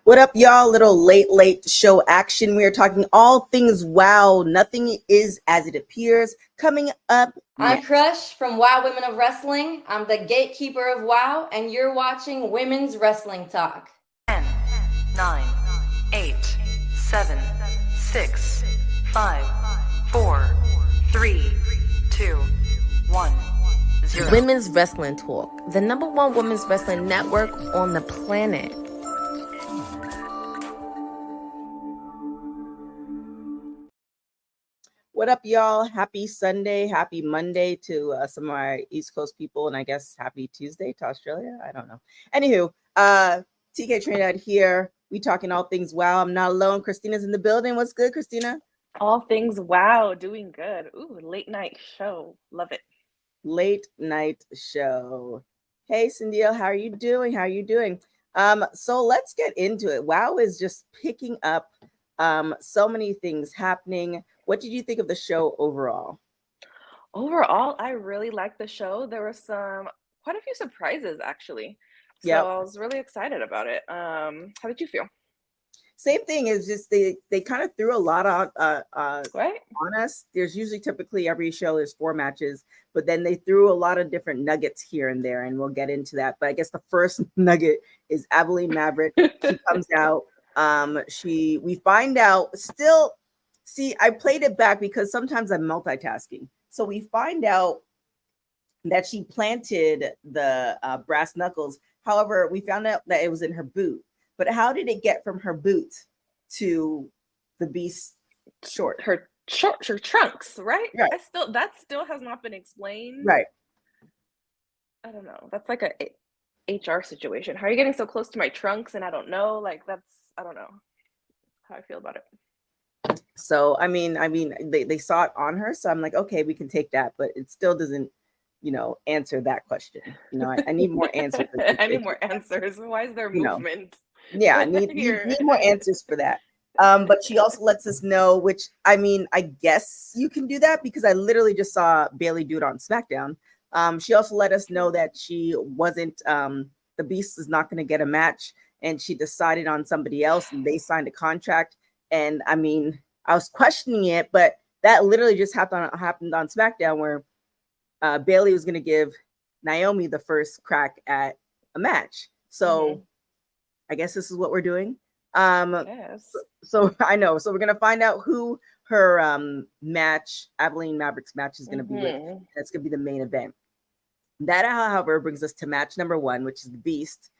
What up, y'all? Little late show action. We are talking all things WoW. Nothing is as it appears. Coming up I'm next. Crush from WoW Women of Wrestling. I'm the gatekeeper of WoW, and you're watching Women's Wrestling Talk. 10, 9, 8, 7, 6, 5, 4, 3, 2, 1, 0. Women's Wrestling Talk, the #1 women's wrestling network on the planet. What up, y'all? Happy Sunday, happy Monday to some of our East Coast people, and I guess happy Tuesday to Australia. I don't know. Anywho, TK Trinidad here. We talking all things WoW. I'm not alone. Christina's in the building. What's good, Christina? All things WoW, doing good. Ooh, late night show. Love it. Late night show. Hey, Cynthia, how are you doing? So let's get into it. WoW is just picking up. So many things happening. What did you think of the show overall? Overall, I really liked the show. There were quite a few surprises actually. So Yep. I was really excited about it. How did you feel? Same thing. Is just they kind of threw a lot Right? on us. There's usually typically every show there's 4 matches, but then they threw a lot of different nuggets here and there, and we'll get into that. But I guess the first nugget is Abilene Maverick. She comes out. We find out still. See, I played it back because sometimes I'm multitasking. So we find out that she planted the brass knuckles. However, we found out that it was in her boot. But how did it get from her boot to the beast's short? Her trunks, right? Right. That still has not been explained. Right. I don't know. That's like a HR situation. How are you getting so close to my trunks and I don't know? Like I don't know how I feel about it. So I mean, they saw it on her, so I'm like, okay, we can take that, but it still doesn't, answer that question. I need more answers. I need more answers. Why is there movement? Yeah, I need more answers for that. But she also lets us know, which I guess you can do that because I literally just saw Bailey do it on SmackDown. She also let us know that she wasn't the Beast is not going to get a match, and she decided on somebody else, and they signed a contract. And I was questioning it, but that literally just happened on SmackDown, where Bailey was going to give Naomi the first crack at a match. So I guess this is what we're doing. Yes. So I know. So we're going to find out who her Abilene Maverick's match is going to be with. That's going to be the main event. That, however, brings us to match number 1, which is the Beast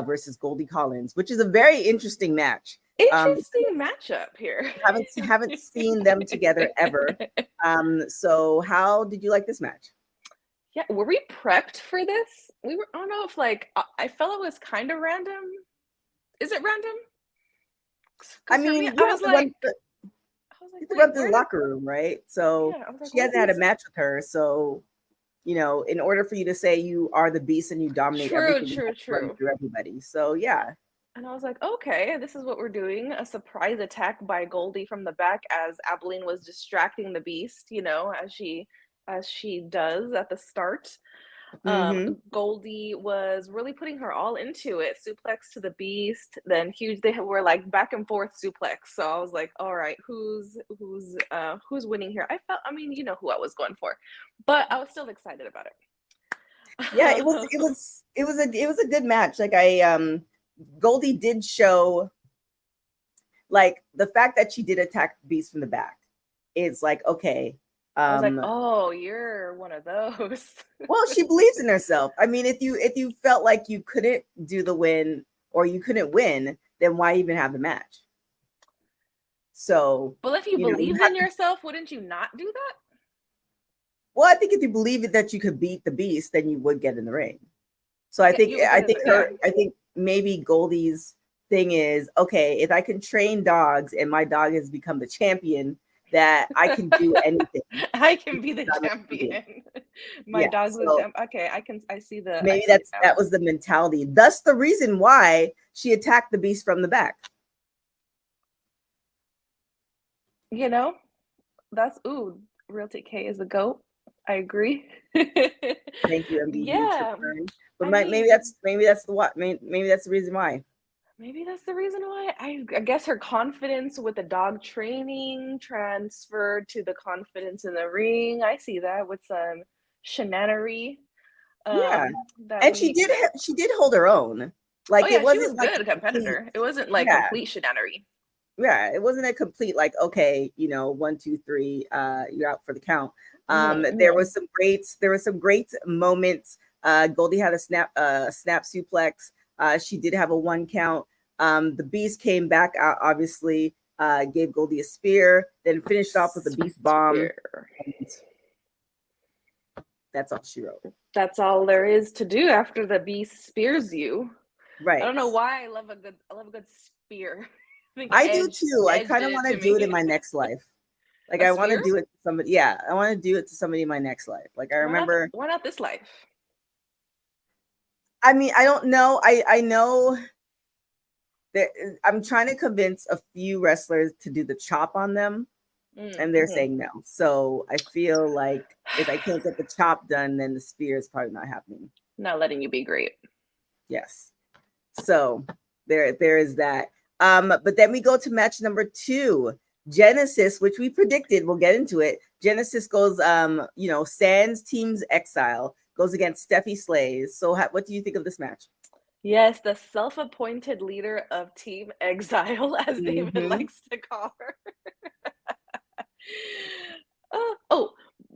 versus Goldie Collins, which is a very interesting match. Interesting matchup here. haven't seen them together ever. So how did you like this match? Yeah, were we prepped for this? I don't know if I felt it was kind of random. Is it random? I was like, run through the locker room, right? So she hasn't had a match with her. So, in order for you to say you are the Beast and you dominate everything, you have to run through everybody. So yeah. And I was like, okay, this is what we're doing. A surprise attack by Goldie from the back as Abilene was distracting the Beast, as she does at the start. Goldie was really putting her all into it. Suplex to the Beast, then huge. They were like back and forth suplex. So I was like, all right, who's winning here? You know who I was going for, but I was still excited about it. Yeah, it was a good match. Goldie did show, the fact that she did attack the Beast from the back is okay. I was like, oh, you're one of those. Well, she believes in herself. If you felt like you couldn't do the win or you couldn't win, then why even have the match? So, well, if you believe in yourself, wouldn't you not do that? Well, I think if you believe that you could beat the Beast, then you would get in the ring. So I think maybe Goldie's thing is, okay, if I can train dogs and my dog has become the champion, that I can do anything. I can be the champion. My dog's the champion. Okay, I see the. Maybe that was the mentality. Thus the reason why she attacked the Beast from the back. That's Real TK is the GOAT. I agree. Thank you, MB. Yeah. But maybe that's the reason why. maybe that's the reason why. I guess her confidence with the dog training transferred to the confidence in the ring. I see that with some shenanery. Yeah, That and she did hold her own. Like oh yeah, it wasn't she was like good competitor. It wasn't like yeah. complete shenanery. Yeah, it wasn't a complete like, okay, 1, 2, 3, you're out for the count. There was some great moments. Goldie had a snap suplex. She did have a 1 count. The Beast came back out, obviously, gave Goldie a spear, then finished off with the Beast bomb. That's all she wrote. That's all there is to do after the Beast spears you. Right. I don't know why I love a good spear. I do too. I kind of want to do it in my next life. Like I want to do it to somebody. Yeah, I want to do it to somebody in my next life. Like I remember. Why not this life? I mean, I don't know. I know that I'm trying to convince a few wrestlers to do the chop on them, and they're saying no. So I feel like if I can't get the chop done, then the spear is probably not happening. Not letting you be great. Yes. So there is that. But then we go to match number 2, Genesis, which we predicted. We'll get into it. Genesis goes, Sans Team Exile goes against Stephy Slays. So what do you think of this match? Yes, the self-appointed leader of Team Exile, as David likes to call her.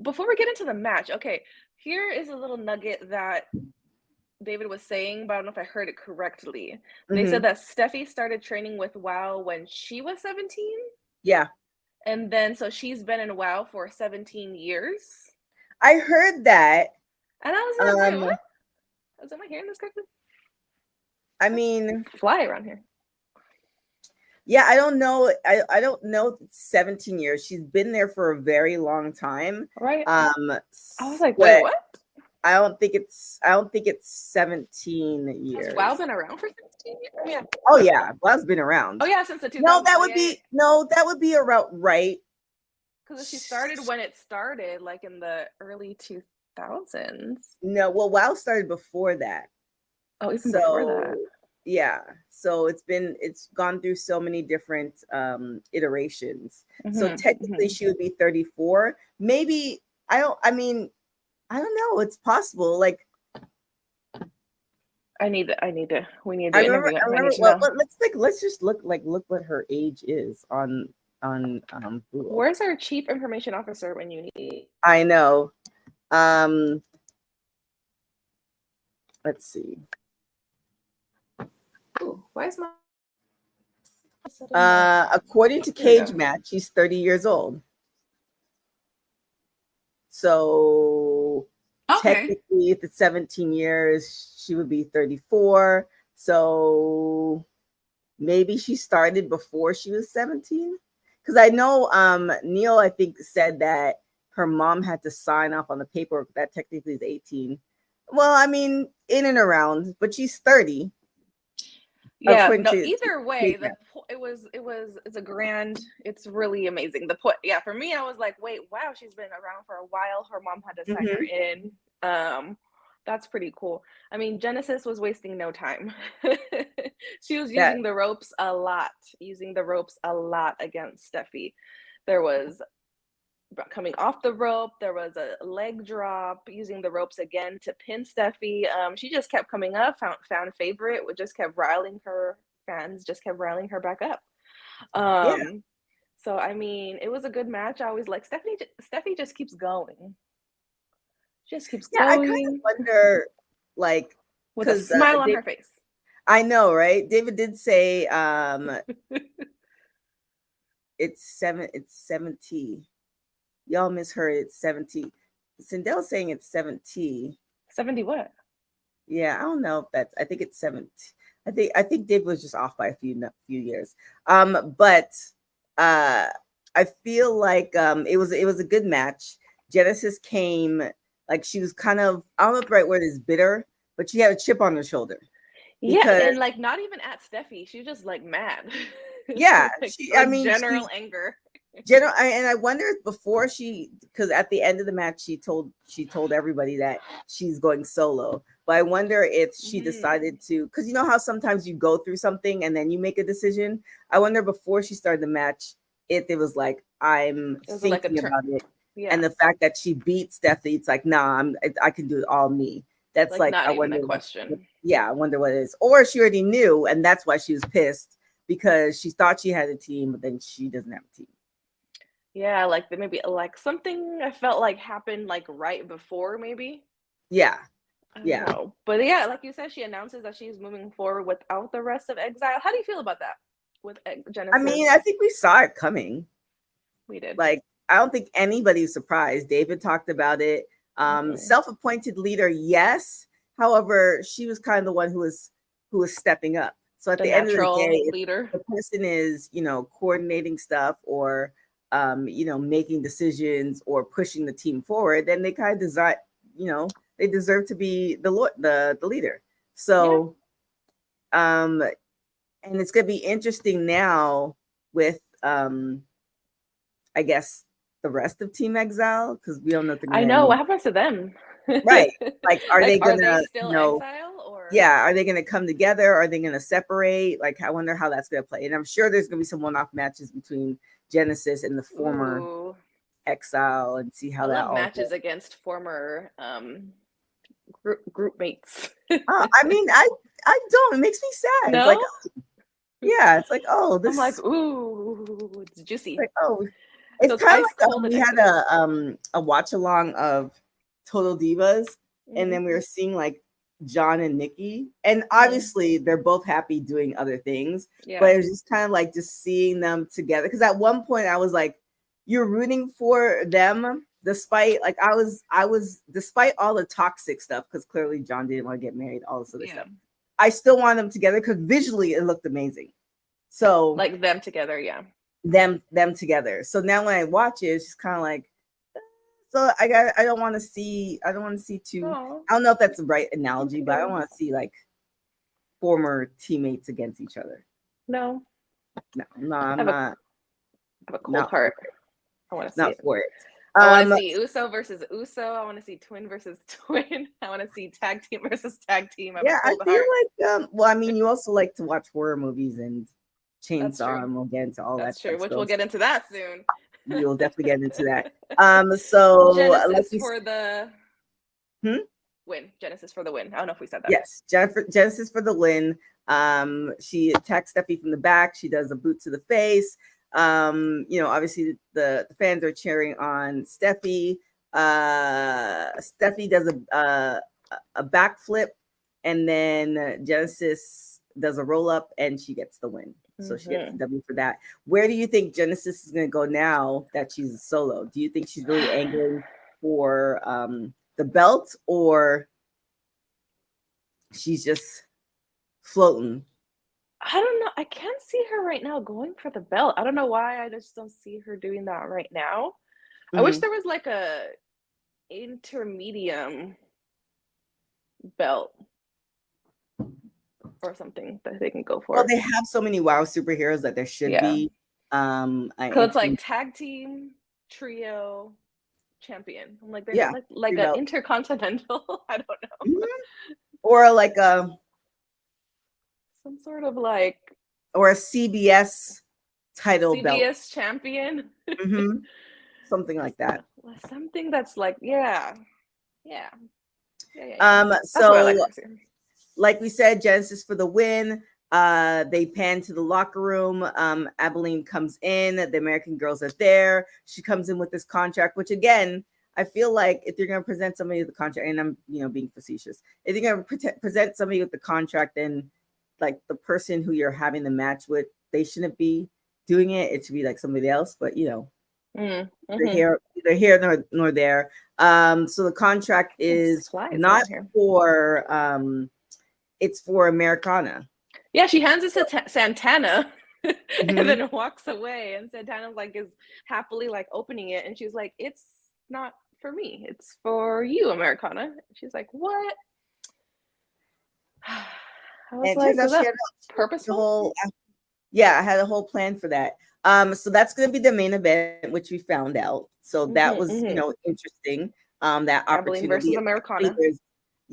Before we get into the match, okay, here is a little nugget that David was saying, but I don't know if I heard it correctly. They said that Steffi started training with WoW when she was 17. Yeah. And then so she's been in WoW for 17 years. I heard that. And I was like, wait, what? Am I hearing this correctly? I mean, fly around here. Yeah, I don't know. I don't know 17 years. She's been there for a very long time. Right. I was like, wait, what? I don't think it's 17 years. Has WoW been around for 17 years? Yeah. Oh yeah, WoW's been around. Oh yeah, since the 2000s. No, that would be around right. Because she started when it started, like in the early 2000s. No, well, WoW started before that. Oh, even before that. Yeah. So it's gone through so many different iterations. So technically she would be 34. Maybe I don't know. It's possible. Like we need to let's just look what her age is on Google. Where's our chief information officer when you need? I know. Let's see. Ooh, why is my according to Cage Match, she's 30 years old. So technically, if it's 17 years, she would be 34. So maybe she started before she was 17. Because I know Neil, I think, said that her mom had to sign off on the paperwork that technically is 18. Well, I mean, in and around, but she's 30. Yeah, no, either way, it's really amazing. The point, yeah, for me, I was like, wait, wow, she's been around for a while. Her mom had to sign her in. That's pretty cool. I mean, Genesis was wasting no time. She was using the ropes a lot against Steffi. There was coming off the rope, there was a leg drop, using the ropes again to pin Steffi. She just kept coming up, found favorite, just kept riling her fans, just kept riling her back up. So I mean, it was a good match. I always like Steffi just keeps going. Just keeps going. I kind of wonder, like, with a smile on her face. I know, right? David did say it's 70. Y'all misheard. It's 70. Sindel's saying it's 70. 70 what? Yeah, I don't know if that's. I think it's 70. I think David was just off by a few years. But I feel like it was a good match. Genesis came like she was kind of, I don't know if the right word is bitter, but she had a chip on her shoulder. Yeah, and like not even at Steffi, she was just like mad. Yeah, like, general anger. And I wonder if before because at the end of the match she told everybody that she's going solo. But But I wonder if she decided to, because you know how sometimes you go through something and then you make a decision. I wonder before she started the match if it was like I'm thinking about it, and the fact that she beat Steffi, it's like nah, I can do it all me. That's like not I even wonder. a question. Yeah, I wonder what it is, or she already knew, and that's why she was pissed because she thought she had a team, but then she doesn't have a team. Yeah, like maybe like something I felt like happened like right before maybe. Yeah. I don't know. But yeah, like you said, she announces that she's moving forward without the rest of Exile. How do you feel about that with Genesis? I mean, I think we saw it coming. We did. Like, I don't think anybody's surprised. David talked about it. Self-appointed leader, yes. However, she was kind of the one who was stepping up. So at the end of the day, leader. If the person is, coordinating stuff or making decisions or pushing the team forward, then they kind of desire, they deserve to be the leader. So and it's gonna be interesting now with I guess the rest of Team Exile, because we don't know. I know what happens to them. Right. Like, are they gonna still Exile or are they gonna come together? Are they gonna separate? Like, I wonder how that's gonna play. And I'm sure there's gonna be some one-off matches between Genesis and the former Exile, and see how that all matches goes. Against former group mates. I mean, I don't. It makes me sad. No? It's like, it's like, oh, this. I'm like, ooh, it's juicy. Like, oh, it's kind of like we had a watch along of Total Divas, and then we were seeing like John and Nikki, and obviously they're both happy doing other things, but it was just kind of like just seeing them together. Because at one point I was like, you're rooting for them. Despite like I was despite all the toxic stuff, because clearly John didn't want to get married, all this other stuff. I still want them together because visually it looked amazing. So like them together, them together. So now when I watch it, it's just kind of like, so I don't want to see too. I don't know if that's the right analogy, but I don't want to see like former teammates against each other. No, I'm not. I have a cold heart. I want to see not for it. I want to see Uso versus Uso. I want to see Twin versus Twin. I want to see tag team versus tag team. I feel like, well, I mean, you also like to watch horror movies and Chainsaw, and we'll get into all That's that. True, which we'll get into that soon. You'll definitely get into that. So Genesis for the win. Genesis for the win. I don't know if we said that. Yes, Genesis for the win. She attacks Steffi from the back. She does a boot to the face. Obviously the fans are cheering on Steffi. Steffi does a backflip, and then Genesis does a roll up, and she gets the win. So she gets the W for that. Where do you think Genesis is going to go now that she's a solo? Do you think she's really angling for the belt, or she's just floating? I don't know. I can't see her right now going for the belt. I don't know why. I just don't see her doing that right now. I wish there was like a intermediate belt or something that they can go for. Well, they have so many WoW superheroes that there should be. So it's like tag team, trio, champion. I'm like, there's like an intercontinental. I don't know. Or like some sort of like, or a CBS title belt. CBS champion. Something like that. Something that's like, So like we said, Genesis for the win. They pan to the locker room. Abilene comes in. The American girls are there. She comes in with this contract, which again, I feel like if you're going to present somebody with the contract, and I'm being facetious, if you're going to present somebody with the contract, then like the person who you're having the match with, they shouldn't be doing it. It should be like somebody else. But they're here nor there. So the contract is not for it's for Americana. Yeah, she hands it to Santana and then walks away, and Santana like is happily like opening it, and she's like, it's not for me, it's for you, Americana. And she's like, what? I was like, is that purposeful? I had a whole plan for that. So that's going to be the main event, which we found out. So that was, interesting. That opportunity versus Americana.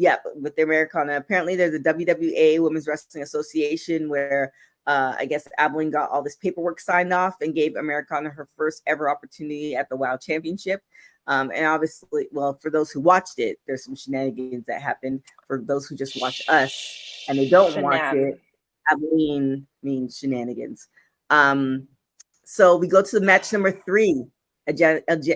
Yeah, with the Americana. Apparently, there's a WWA Women's Wrestling Association where I guess Abilene got all this paperwork signed off and gave Americana her first ever opportunity at the WOW Championship. And obviously, well, for those who watched it, there's some shenanigans that happened. For those who just watch us and they don't watch it, Abilene means shenanigans. So we go to the match number 3,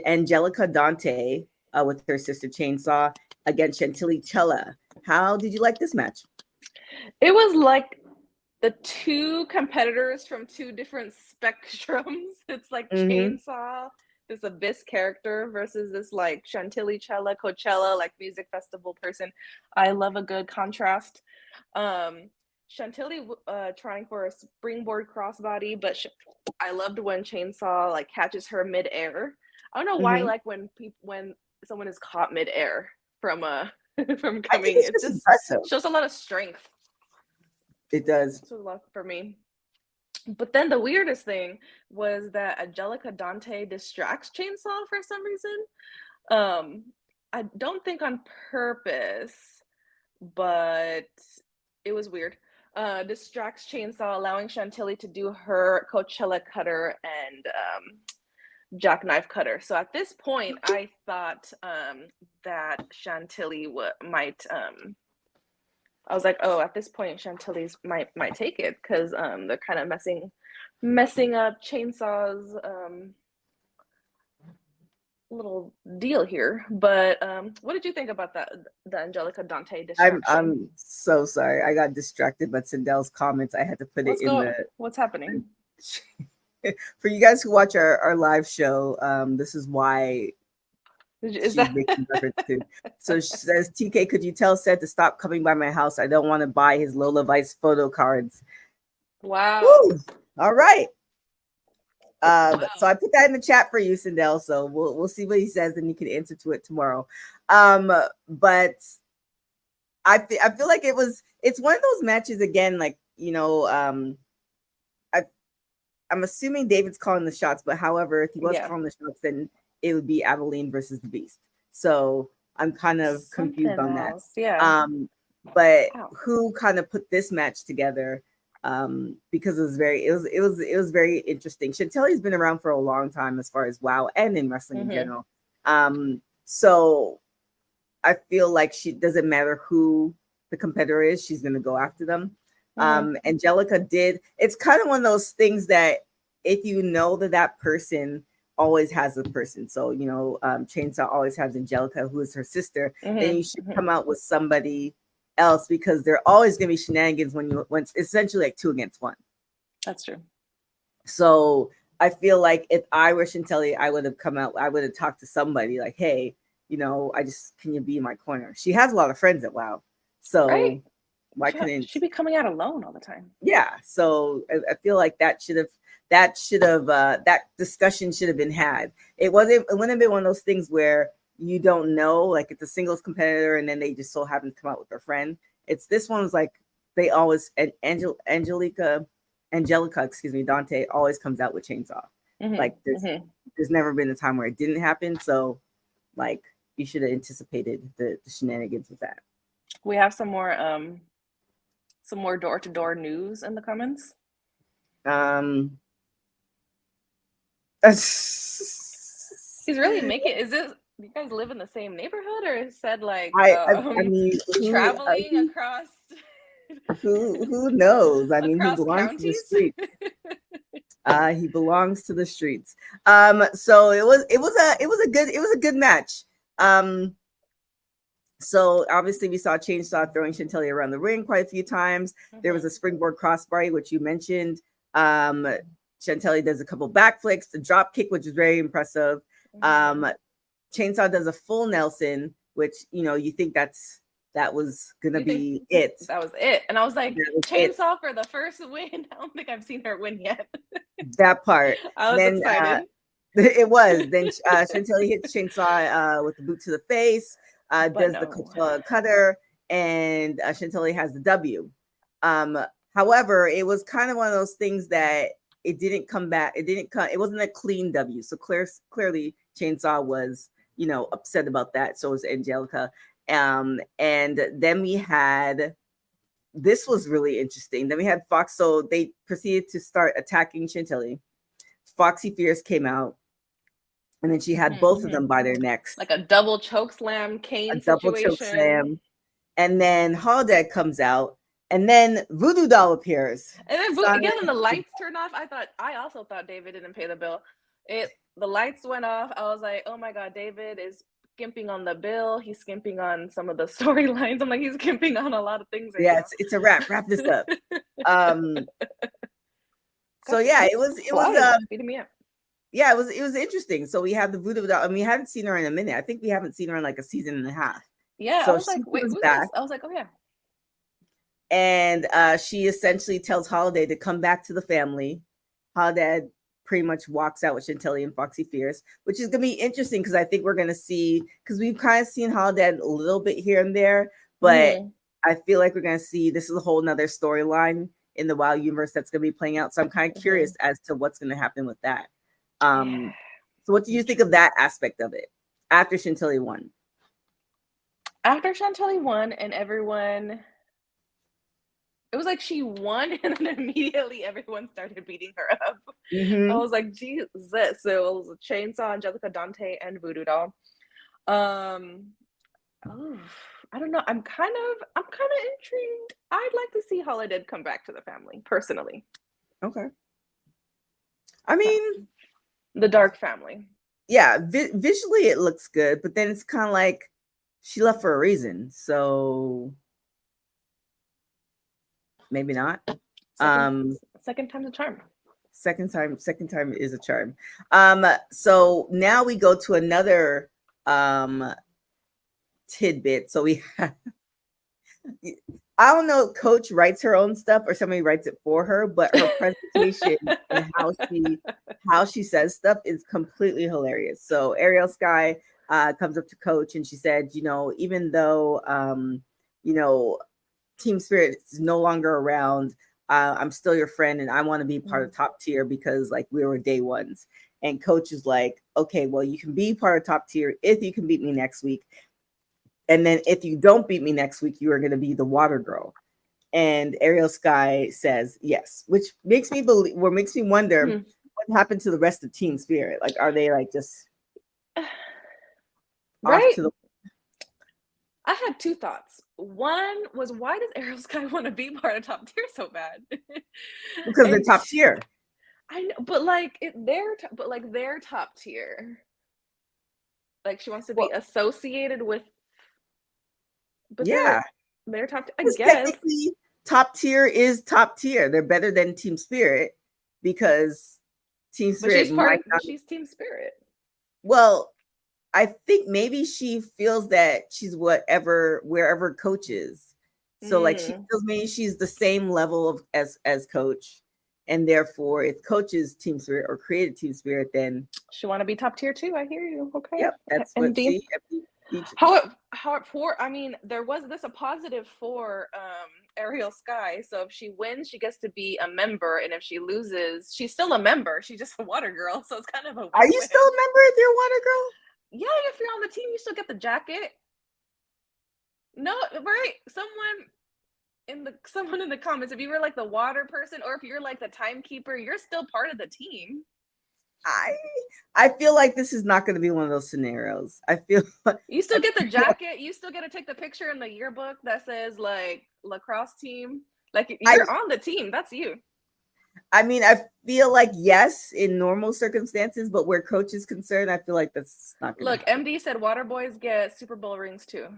Angelica Dante with her sister Chainsaw against Chantilly Chella. How did you like this match? It was like the two competitors from two different spectrums. It's like Chainsaw, this Abyss character, versus this like Chantilly Chella, Coachella, like music festival person. I love a good contrast. Chantilly trying for a springboard crossbody, but I loved when Chainsaw like catches her midair. I don't know why I like when someone is caught midair from from coming. It just impressive. Shows a lot of strength. It does. It's a lot for me. But then the weirdest thing was that Angelica Dante distracts Chainsaw for some reason. I don't think on purpose, but it was weird. Distracts Chainsaw, allowing Chantilly to do her Coachella cutter and jackknife cutter. So at this point, I thought that Chantilly might. I was like, oh, at this point, Chantilly's might take it because they're kind of messing up Chainsaw's little deal here. But what did you think about that? The Angelica Dante distraction? I'm so sorry. I got distracted by Sindel's comments. I had to put What's happening? For you guys who watch our live show, this is why she's making reference to. So she says, TK, could you tell Seth to stop coming by my house? I don't want to buy his Lola Vice photo cards. Wow. Woo! All right. Wow. So I put that in the chat for you, Sindel. So we'll see what he says, and you can answer to it tomorrow. But I feel like it's one of those matches again, like, you know, I'm assuming David's calling the shots, but however, if he was calling the shots, then it would be Abilene versus the Beast. So I'm kind of confused on that. Yeah. But who kind of put this match together? Because it was very interesting. Chantilly's been around for a long time as far as WoW and in wrestling in general. So I feel like she doesn't matter who the competitor is, she's gonna go after them. Angelica did. It's kind of one of those things that if you know that person always has a person. So, you know, Chainsaw always has Angelica, who is her sister. Then you should come out with somebody else because there are always going to be shenanigans when it's essentially like 2 against 1. That's true. So I feel like if I were Chantilly, I would have come out, I would have talked to somebody like, hey, you know, can you be in my corner? She has a lot of friends at WoW. So why couldn't she be coming out alone all the time? Yeah. So I feel like that discussion should have been had. It wouldn't have been one of those things where you don't know, like it's a singles competitor and then they just so happen to come out with their friend. It's this one was like they always Angelica, Dante always comes out with Chainsaw. Like there's never been a time where it didn't happen. So like you should have anticipated the shenanigans with that. We have some more door-to-door news in the comments. He's really making. Is this? You guys live in the same neighborhood, or said like I mean, traveling across? Who knows? I mean, he belongs counties? to the streets. He belongs to the streets. So it was a good match. So obviously we saw Chainsaw throwing Chantilly around the ring quite a few times. There was a springboard crossbody, which you mentioned. Chantilly does a couple backflips, the drop kick, which is very impressive. Chainsaw does a full Nelson, which, you know, you think that was gonna be it. That was it. And I was like, Chainsaw for the first win. I don't think I've seen her win yet. That part. I was excited. It was. Then Chantilly hits Chainsaw with the boot to the face, does the cutter, and Chantilly has the W. However, it was kind of one of those things that it didn't come back. It wasn't a clean W. So clearly Chainsaw was, you know, upset about that. So was Angelica. And then we had, this was really interesting. Then we had Fox. So they proceeded to start attacking Chantilly. Foxy Fierce came out, and then she had both of them by their necks. Like a double choke slam cane Double choke situation. slam. And then Holodeck comes out, and then Voodoo Doll appears. And then again, when the lights turned off, I also thought David didn't pay the bill. The lights went off. I was like, oh my God, David is skimping on the bill. He's skimping on some of the storylines. I'm like, he's skimping on a lot of things. Right now. It's a wrap. Wrap this up. So yeah, it was beating me up. Yeah, it was interesting. So we have the Voodoo Doll, and we haven't seen her in a minute. I think we haven't seen her in like a season and a half. Yeah, so I was like, wait, who's this? I was like, oh yeah. And she essentially tells Holiday to come back to the family. Holiday pretty much walks out with Chantilly and Foxy Fierce, which is going to be interesting because I think we're going to see, because we've kind of seen Holiday a little bit here and there, but I feel like we're going to see, this is a whole nother storyline in the WoW universe that's going to be playing out. So I'm kind of curious as to what's going to happen with that. So what do you think of that aspect of it after Chantilly won? After Chantilly won and everyone, it was like she won and then immediately everyone started beating her up. I was like, Jesus. So it was a Chainsaw, Angelica Dante, and Voodoo Doll. I don't know. I'm kind of intrigued. I'd like to see Holiday come back to the family, personally. Okay. I mean, the Dark family. Yeah, visually it looks good, but then it's kind of like she left for a reason, so maybe not. Second time's a charm. Second time is a charm. So now we go to another tidbit. So we have, I don't know, Coach writes her own stuff or somebody writes it for her, but her presentation and how she says stuff is completely hilarious. So Ariel Sky comes up to Coach and she said, even though Team Spirit is no longer around, I'm still your friend and I want to be part of top tier because like we were day ones. And Coach is like, okay, well, you can be part of top tier if you can beat me next week. And then if you don't beat me next week, you are going to be the water girl. And Ariel Sky says yes, which makes me wonder what happened to the rest of Team Spirit. Like, are they like just right? Off to the- I had two thoughts. One was, why does Ariel Sky want to be part of top tier so bad? Because they're top tier. I know, but they're top tier. Like she wants to be associated with. But they're top. I guess technically top tier is top tier. They're better than Team Spirit because Team Spirit. She's Team Spirit. Well, I think maybe she feels that she's wherever Coach is. So like she feels maybe she's the same level as Coach, and therefore if Coach is Team Spirit or created Team Spirit, then she want to be top tier too. I hear you. Okay. Yep, that's what. I mean, there was a positive for Ariel Sky. So if she wins, she gets to be a member, and if she loses, she's still a member. She's just a water girl. So it's kind of a. Are you still a member if you're a water girl? Yeah, if you're on the team, you still get the jacket. No, right? Someone in the comments, if you were like the water person, or if you're like the timekeeper, you're still part of the team. I feel like this is not going to be one of those scenarios. I feel like you still get the jacket. You still get to take the picture in the yearbook that says like lacrosse team. Like you're on the team. That's you. I mean, I feel like yes, in normal circumstances, but where Coach is concerned, I feel like that's not going to happen. MD said water boys get Super Bowl rings too.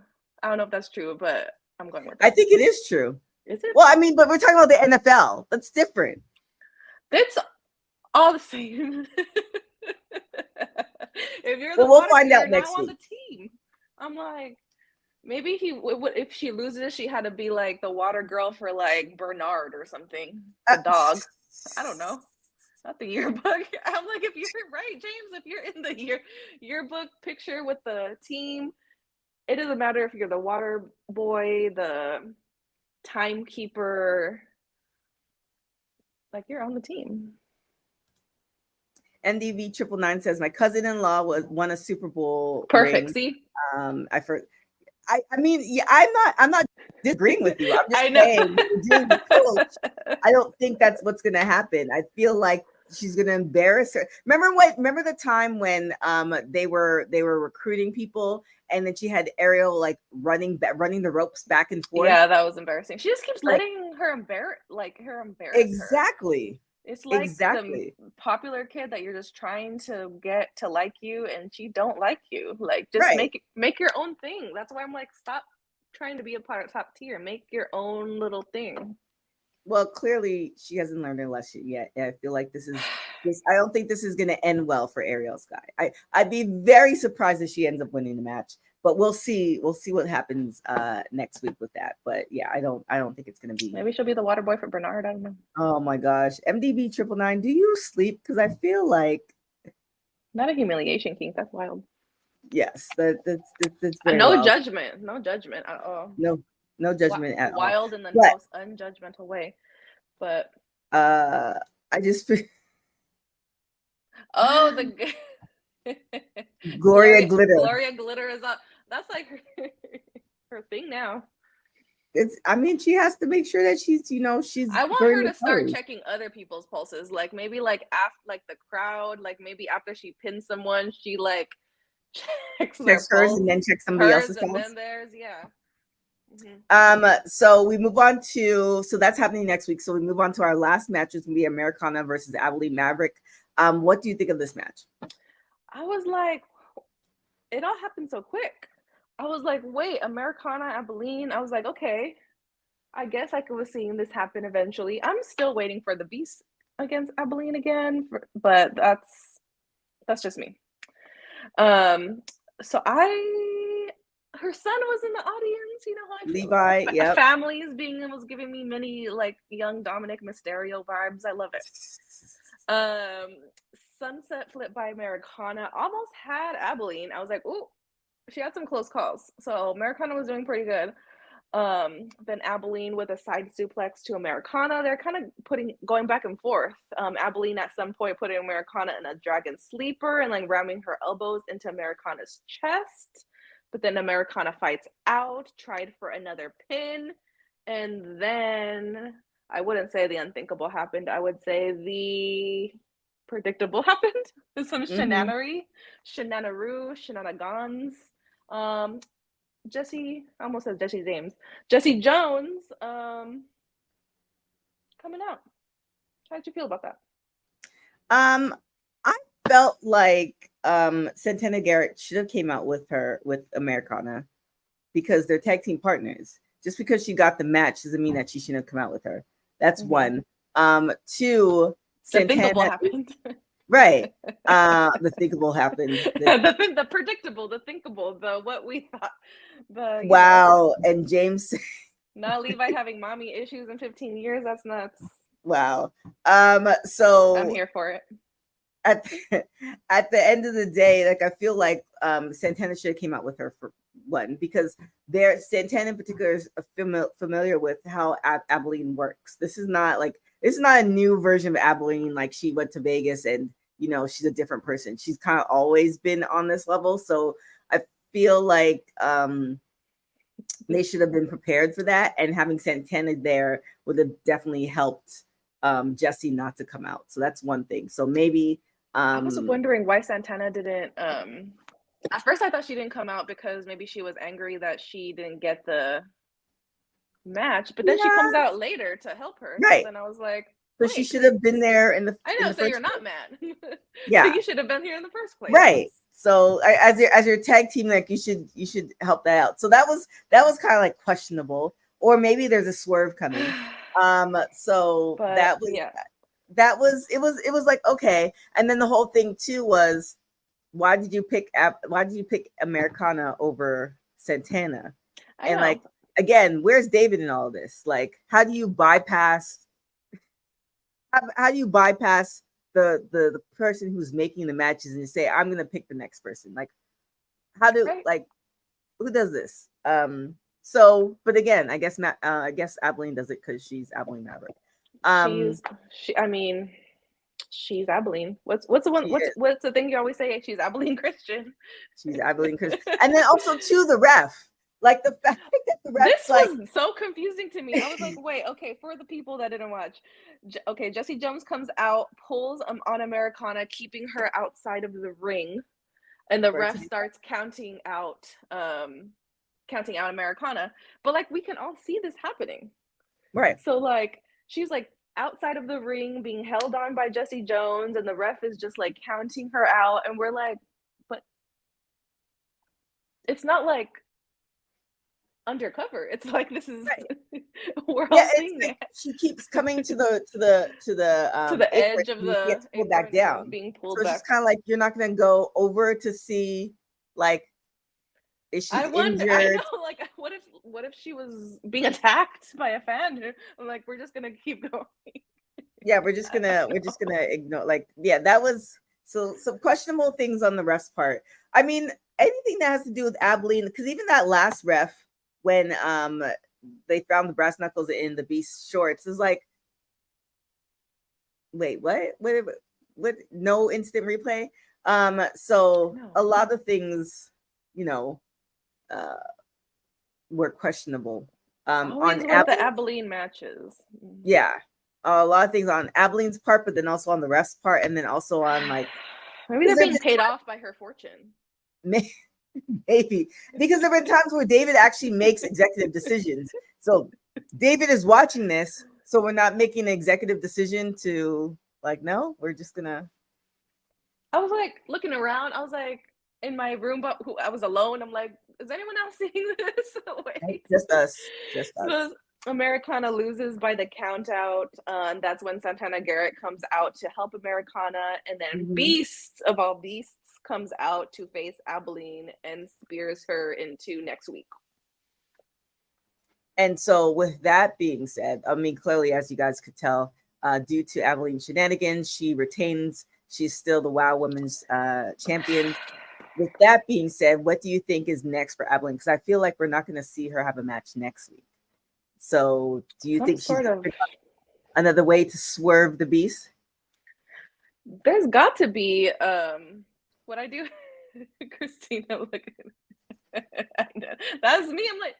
I don't know if that's true, but I'm going with that. I think it is true. Is it? Well, I mean, but we're talking about the NFL. That's different. That's all the same. If you're the we'll find out next week. On the team. I'm like, maybe if she loses, she had to be like the water girl for like Bernard or something. The dog. I don't know. Not the yearbook. I'm like, if you're right, James, if you're in the yearbook picture with the team, it doesn't matter if you're the water boy, the timekeeper. Like you're on the team. NDV 999 says my cousin-in-law won a Super Bowl. Perfect. Ring. See, I mean, yeah, I'm not disagreeing with you. I'm just I know. saying, doing the coach, I don't think that's what's gonna happen. I feel like she's gonna embarrass her. Remember the time when they were recruiting people, and then she had Ariel like running the ropes back and forth. Yeah, that was embarrassing. She just keeps Like, letting her embarrass her. exactly. It's like Exactly. the popular kid that you're just trying to get to like you, and she don't like you. Like, just Right. make your own thing. That's why I'm like, stop trying to be a part of top tier. Make your own little thing. Well, clearly she hasn't learned her lesson yet. I feel like this. I don't think this is going to end well for Ariel Sky. I'd be very surprised if she ends up winning the match, but we'll see. We'll see what happens next week with that. But yeah, I don't think it's going to be. Maybe she'll be the water boy for Bernard. I don't know. Oh my gosh, MDB 999. Do you sleep? Because I feel like not a humiliation kink. That's wild. Yes, that's very no wild. judgment. No judgment at all. No judgment at all. Wild in the most unjudgmental way. But I just feel the Gloria Glitter. Gloria Glitter is up. That's like her thing now. I mean, she has to make sure that she's I want her to start checking other people's pulses. Like maybe like after like the crowd, like maybe after she pins someone, she like checks hers and then checks somebody else's and pulse. then there's So we move on to that's happening next week. So we move on to our last match, which is gonna be Americana versus Abilene Maverick. What do you think of this match? I was like, it all happened so quick. I was like, wait, Americana, Abilene. I was like, okay, I guess I was seeing this happen eventually. I'm still waiting for the Beast against Abilene again, but that's just me. So her son was in the audience, you know how I feel. Levi, yeah. Families was giving me many like young Dominic Mysterio vibes. I love it. Sunset Flip by Americana almost had Abilene. I was like, ooh, she had some close calls. So Americana was doing pretty good. Then Abilene with a side suplex to Americana. They're kind of going back and forth. Abilene at some point putting Americana in a dragon sleeper and like ramming her elbows into Americana's chest. But then Americana fights out, tried for another pin. And then I wouldn't say the unthinkable happened. I would say the predictable happened. Some shenanigans. Jesse, I almost said Jesse James. Jesse Jones coming out. How did you feel about that? I felt like Santana Garrett should have came out with Americana because they're tag team partners. Just because she got the match doesn't mean that she shouldn't have come out with her. That's one. Two, the thinkable happened. Right. The thinkable happened. The predictable, the thinkable, the what we thought. Wow. And James. Not Levi having mommy issues in 15 years. That's nuts. Wow. So I'm here for it. At the end of the day, like I feel like Santana should have came out with her for one because Santana in particular is familiar with how Abilene works. This is not a new version of Abilene. Like she went to Vegas and she's a different person. She's kind of always been on this level. So I feel like they should have been prepared for that, and having Santana there would have definitely helped Jesse not to come out. So that's one thing. So maybe I was wondering why Santana didn't. At first, I thought she didn't come out because maybe she was angry that she didn't get the match. But then she comes out later to help her. Right. So then I was like, so she should have been there in the. I know. So you're not mad. Yeah. You should have been here in the first place. Right. So as your tag team, like you should help that out. So that was kind of like questionable, or maybe there's a swerve coming. So but, that was it was like okay, and then the whole thing too was why did you pick Americana over Santana? And like again, where's David in all of this? Like how do you bypass the person who's making the matches and say I'm gonna pick the next person? Like who does this? So but again, I guess Abilene does it because she's Abilene Maverick. She's Abilene. What's the thing you always say? She's Abilene Christian. She's Abilene Christian. And then also to the ref. Like the fact that the refs This like was so confusing to me. I was like, wait, okay, for the people that didn't watch, okay, Jessie Jones comes out, pulls on Americana, keeping her outside of the ring, and the ref starts counting out Americana. But like we can all see this happening. right. So like she's like outside of the ring being held on by Jessie Jones, and the ref is just like counting her out, and we're like, but it's not like undercover. It's like this is right. we're all seeing like it. She keeps coming to the edge of the pull back down. being pulled So it's back. just kind of like you're not gonna go over to see like if she's injured. I know, like what if she was being attacked by a fan? I'm like, we're just gonna keep going. Yeah, we're just gonna ignore. Like, yeah, that was some questionable things on the ref's part. I mean, anything that has to do with Abilene, because even that last ref, when they found the brass knuckles in the Beast shorts, is like, wait, what? No instant replay. So No. a lot of things, were questionable. Always On with the Abilene matches. yeah, a lot of things on Abilene's part, but then also on the ref's part, and then also on like maybe they're being paid off by her fortune. Maybe because there have been times where David actually makes executive decisions. So David is watching this, so we're not making an executive decision to like, no, we're just gonna. I was like looking around. I was like in my room, but I was alone. I'm like, is anyone else seeing this? Wait. Just us. So Americana loses by the count out. That's when Santana Garrett comes out to help Americana, and then Beast of all beasts comes out to face Abilene and spears her into next week. And so with that being said, I mean, clearly, as you guys could tell, due to Abilene shenanigans, she retains. She's still the WoW Women's champion. With that being said, what do you think is next for Abilene? Because I feel like we're not going to see her have a match next week. So do you think she's another way to swerve the Beast? There's got to be what I do. Christina, look that's me. I'm like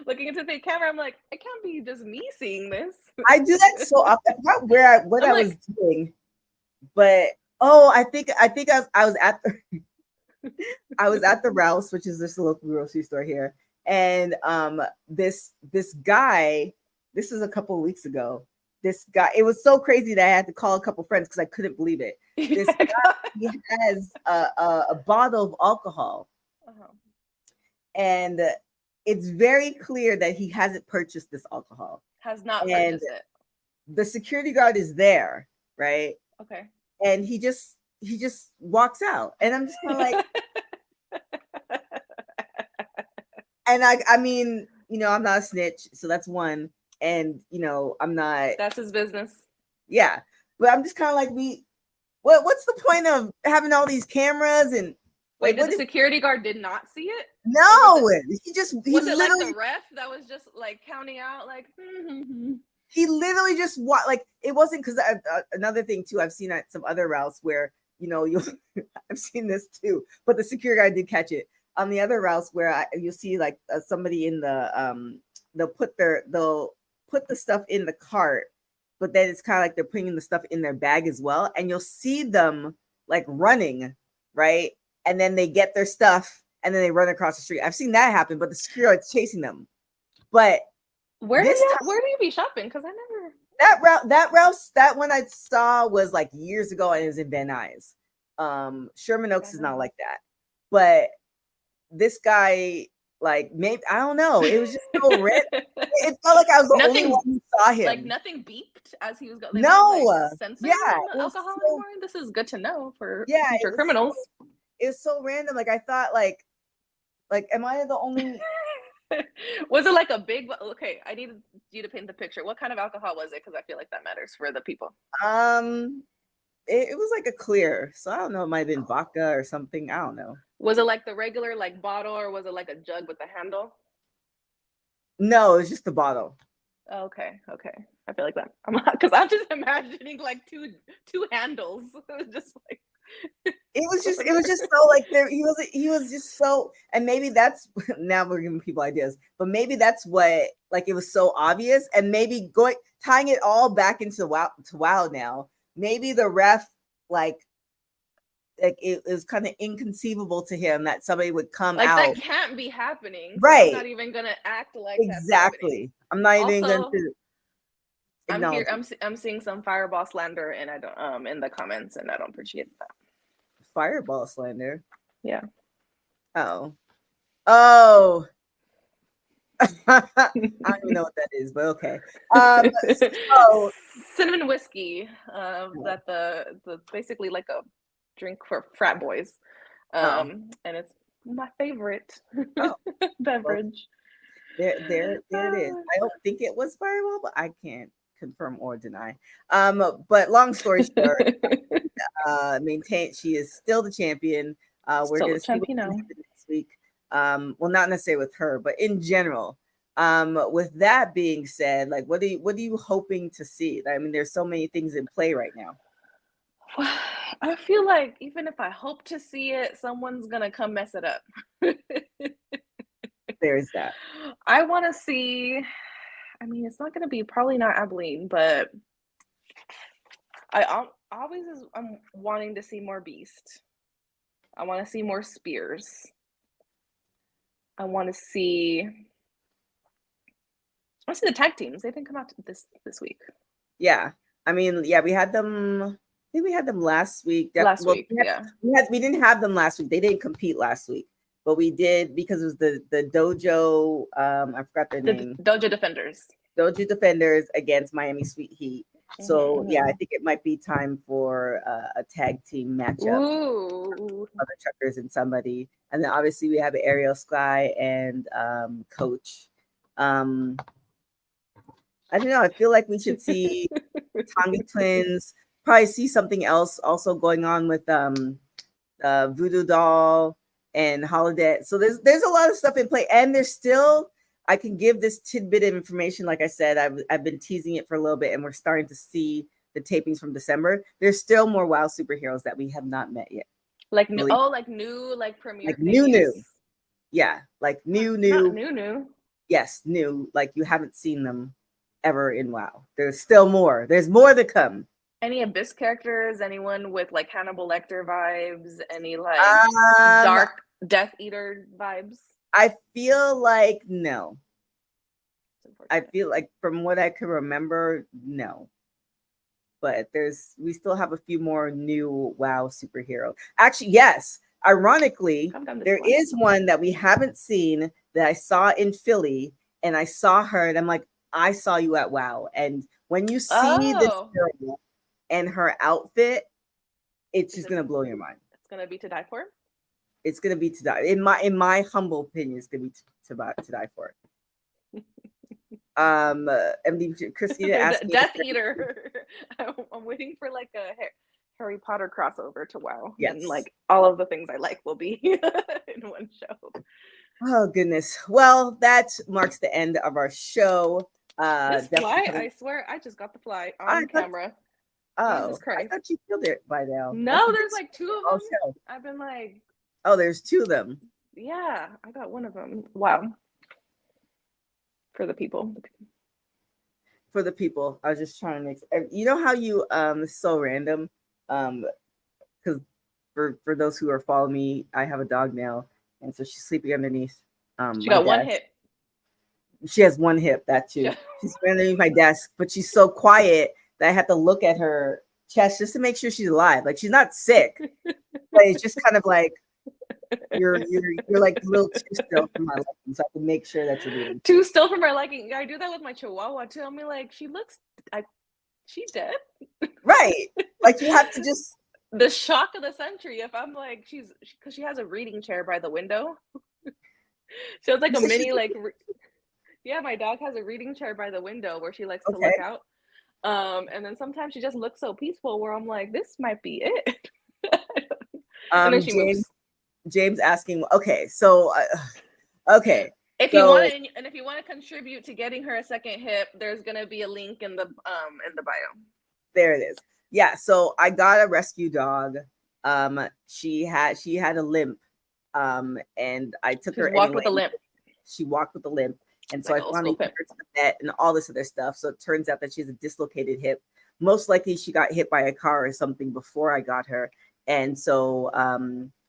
looking into the camera. I'm like, it can't be just me seeing this. I do that so often. I forgot what I was doing, but I think I was at the I was at the Rouse, which is this local grocery store here, and this guy. This is a couple of weeks ago. This guy, it was so crazy that I had to call a couple friends because I couldn't believe it. This guy, he has a bottle of alcohol, and it's very clear that he hasn't purchased this alcohol. Has not purchased it. The security guard is there, right? Okay. And he just walks out, and I'm just kind of like, and I mean, I'm not a snitch, so that's one. And I'm not. That's his business. Yeah, but I'm just kind of like, what's the point of having all these cameras and wait? Did the security guard did not see it? No, was it literally like the ref that was just like counting out, like. He literally just like it wasn't because another thing too. I've seen at some other routes where I've seen this too, but the security guard did catch it on the other routes where you'll see like somebody in the they'll put the stuff in the cart, but then it's kind of like they're putting the stuff in their bag as well. And you'll see them like running, right? And then they get their stuff and then they run across the street. I've seen that happen, but the security guard's chasing them. But where do you be shopping? Because I never that one I saw was like years ago and it was in Van Nuys. Sherman Oaks is not like that. But this guy, like, maybe I don't know. It was just so red. It felt like I was the only one who saw him. Like nothing beeped as he was going. No, censoring alcohol anymore. This is good to know for future criminals. It was so random. Like I thought, like, am I the only? Was it like a big? Okay, I need you to paint the picture. What kind of alcohol was it? Because I feel like that matters for the people. It was like a clear, so I don't know. It might have been vodka or something. I don't know. Was it like the regular like bottle, or was it like a jug with a handle? No, it was just the bottle. Okay. I feel like that. I'm just imagining like two handles. Just like It was just so like there he was just so, and maybe that's now we're giving people ideas, but maybe that's what, like, it was so obvious, and maybe tying it all back into WoW now. Maybe the ref like it was kind of inconceivable to him that somebody would come like out. that can't be happening. So Right. I'm not even gonna act like Exactly. I'm not even going to. I'm seeing some fireball slander, and I don't in the comments, and I don't appreciate that. Fireball slander. Yeah. Oh. I don't even know what that is, but okay. So, cinnamon whiskey. That the basically like a drink for frat boys. And it's my favorite beverage. There it is. I don't think it was Fireball, but I can't confirm or deny. But long story short, she is still the champion. We're going to see what happens next week. Well, not necessarily with her, but in general. With that being said, like, what are you hoping to see? I mean, there's so many things in play right now. I feel like even if I hope to see it, someone's gonna come mess it up. There's that. I want to see. I mean, it's not gonna be probably not Abilene, but I'm wanting to see more Beast. I want to see more Spears. I want to see the tag teams. They didn't come out this week. Yeah, I mean, yeah, we had them. I think we had them last week. We didn't have them last week. They didn't compete last week, but we did because it was the dojo. I forgot their name. Dojo Defenders. Dojo Defenders against Miami Sweet Heat. So yeah, I think it might be time for a tag team matchup. Ooh. Other truckers and somebody, and then obviously we have Ariel Sky and Coach. I don't know. I feel like we should see Tonga Twins. Probably see something else also going on with Voodoo Doll and Holiday. So there's a lot of stuff in play, and there's still. I can give this tidbit of information. Like I said, I've been teasing it for a little bit, and we're starting to see the tapings from December. There's still more WoW superheroes that we have not met yet. Like new premiere. Like new. Yeah, like new. Not new. Yes, new. Like you haven't seen them ever in WoW. There's still more. There's more to come. Any Abyss characters? Anyone with like Hannibal Lecter vibes? Any like dark Death Eater vibes? I feel like no. I feel like from what I can remember, no. But we still have a few more new WoW superheroes. Actually, yes. Ironically, there is one that we haven't seen that I saw in Philly, and I saw her, and I'm like, I saw you at WoW. And when you see this girl and her outfit, it's just gonna blow your mind. It's gonna be to die for. It's gonna be to die. In my humble opinion, it's gonna be to die for. MD Christina asked Death Eater. I'm waiting for like a Harry Potter crossover to WoW. Yes. And like all of the things I like will be in one show. Oh goodness. Well, that marks the end of our show. This fly, I swear, I just got the fly on camera. Jesus Christ. I thought you killed it by now. No, there's like two of them. I've been like, oh, there's two of them. Yeah, I got one of them. Wow. For the people. For the people. I was just trying to make, you know how you it's so random. Because for those who are following me, I have a dog now, and so she's sleeping underneath. She got one hip. She has one hip, that too. She's underneath my desk, but she's so quiet that I have to look at her chest just to make sure she's alive. Like she's not sick, but it's just kind of like you're like a little too still for my liking, so I have to make sure that you're doing too still for my liking. I do that with my Chihuahua too. I mean, like she dead, right? Like you have to just the shock of the century. If I'm like because she has a reading chair by the window. She has like a mini like. Yeah, my dog has a reading chair by the window where she likes to look out. And then sometimes she just looks so peaceful where I'm like, this might be it. And then she moves. James asking, okay, so okay. If you want to contribute to getting her a second hip, there's gonna be a link in the bio. There it is. Yeah, so I got a rescue dog. She had a limp, and I took her walked anyway. with a limp. She walked with a limp, and so Like I finally took her to the vet and all this other stuff. So it turns out that she has a dislocated hip. Most likely, she got hit by a car or something before I got her, and so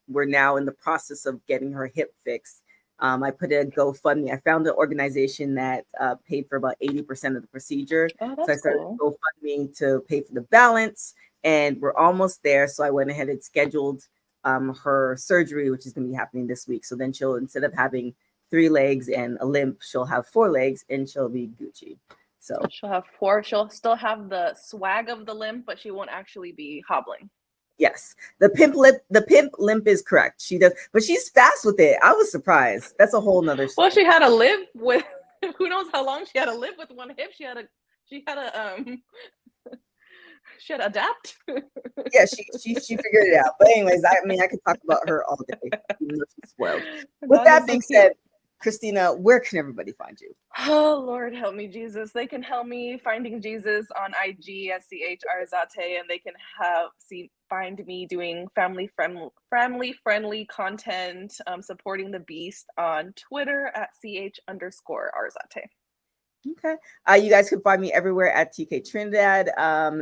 we're now in the process of getting her hip fixed. I put a GoFundMe. I found an organization that paid for about 80% of the procedure. Oh, So I that's started cool. GoFundMe to pay for the balance, and we're almost there. So I went ahead and scheduled her surgery, which is going to be happening this week. So then she'll, instead of having 3 legs and a limp, she'll have 4 legs and she'll be Gucci. So She'll have 4. She'll still have the swag of the limp, but she won't actually be hobbling. yes, the pimp limp is correct. She does, but she's fast with it. I was surprised. That's a whole nother story. Well, she had a limp with who knows how long she had a limp with one hip. She had to adapt. Yeah, she figured it out. But anyways, I mean, I could talk about her all day, even though she's spoiled. With that being said, Christina, where can everybody find you? Oh, Lord, help me, Jesus. They can help me finding Jesus on IG at CHRZate, and they can find me doing family friendly content, supporting the beast on Twitter at CH_Arzate. Okay. You guys can find me everywhere at TK Trinidad.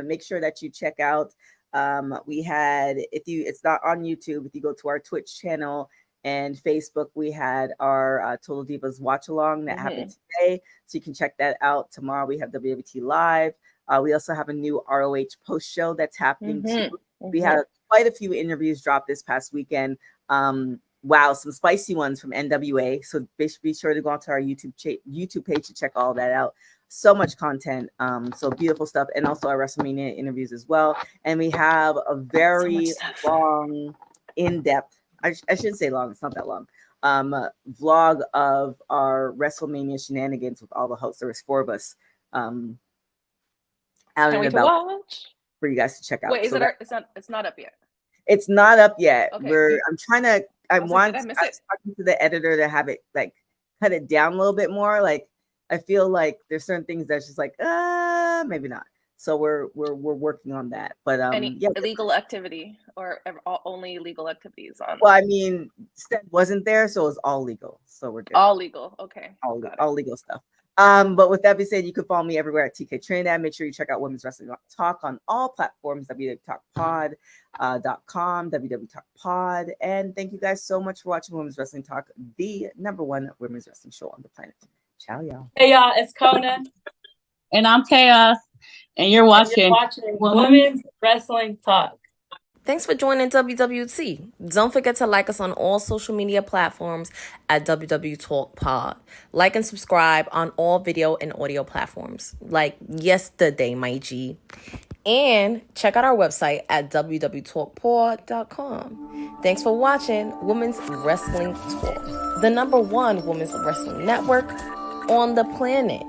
Make sure that you check out. It's not on YouTube, if you go to our Twitch channel and Facebook, we had our Total Divas watch along that happened today. So you can check that out. Tomorrow we have WWT Live. We also have a new ROH post show that's happening too. We had quite a few interviews dropped this past weekend. Wow, some spicy ones from NWA. So be sure to go onto our YouTube page to check all that out. So much content, so beautiful stuff, and also our WrestleMania interviews as well. And we have a very long, in-depth, I shouldn't say long, it's not that long, vlog of our WrestleMania shenanigans with all the hosts. There was 4 of us out and about for you guys to check out. Wait, it's not up yet? It's not up yet. Okay. I was talking to the editor to have it like cut it down a little bit more. Like I feel like there's certain things that's just like maybe not. So we're working on that. But any illegal activity or only legal activities on? Well, I mean, Steph wasn't there, so it's all legal. So we're good. All legal. Okay. All legal stuff. But with that being said, you can follow me everywhere at TK Trinidad. Make sure you check out Women's Wrestling Talk on all platforms, www.talkpod.com, www.talkpod. And thank you guys so much for watching Women's Wrestling Talk, the #1 women's wrestling show on the planet. Ciao, y'all. Hey, y'all, it's Kona. And I'm Chaos. And you're watching Women's Wrestling Talk. Thanks for joining WWT. Don't forget to like us on all social media platforms at WW Talk Pod. Like and subscribe on all video and audio platforms like yesterday, my G. And check out our website at www.talkpod.com. Thanks for watching Women's Wrestling Talk, the #1 women's wrestling network on the planet.